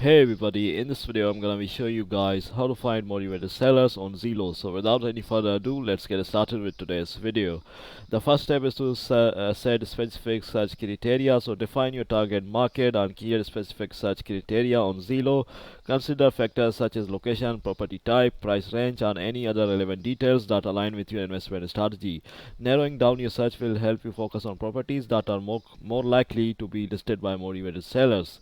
Hey everybody, in this video I'm gonna be showing you guys how to find motivated sellers on Zillow. So without any further ado, let's get started with today's video. The first step is to set specific search criteria. So define your target market and create specific search criteria on Zillow. Consider factors such as location, property type, price range, and any other relevant details that align with your investment strategy. Narrowing down your search will help you focus on properties that are more likely to be listed by motivated sellers.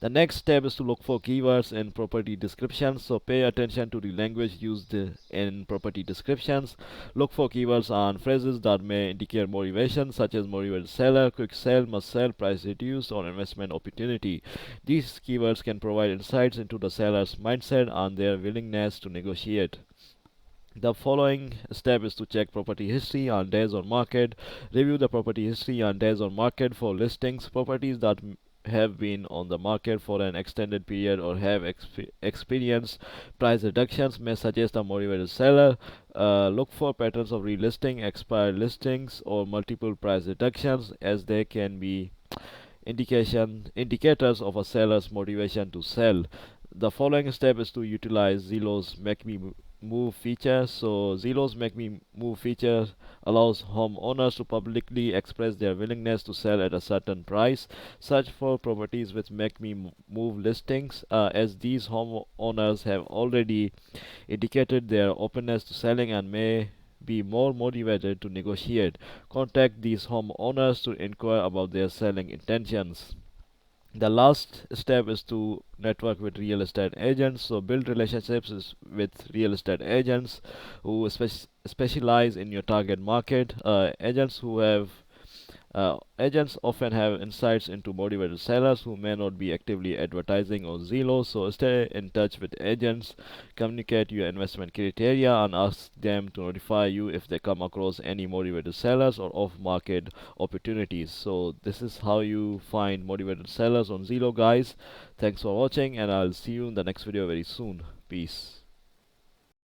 The next step is to look for keywords in property descriptions. So pay attention to the language used in property descriptions. Look for keywords and phrases that may indicate motivation, such as motivated seller, quick sell, must sell, price reduced, or investment opportunity. These keywords can provide insights into the seller's mindset and their willingness to negotiate. The following step is to check property history and days on market. Review the property history and days on market for listings. Properties that have been on the market for an extended period or have experienced price reductions may suggest a motivated seller. Look for patterns of relisting, expired listings, or multiple price reductions, as they can be indicators of a seller's motivation to sell. The following step is to utilize Zillow's Make Me Move feature. So Zillow's Make Me Move feature allows homeowners to publicly express their willingness to sell at a certain price. Search for properties with Make Me Move listings, as these homeowners have already indicated their openness to selling and may be more motivated to negotiate. Contact these homeowners to inquire about their selling intentions. The last step is to network with real estate agents. So build relationships with real estate agents who specialize in your target market. Agents often have insights into motivated sellers who may not be actively advertising on Zillow. So stay in touch with agents, communicate your investment criteria, and ask them to notify you if they come across any motivated sellers or off-market opportunities. So this is how you find motivated sellers on Zillow, guys. Thanks for watching, and I'll see you in the next video very soon. Peace.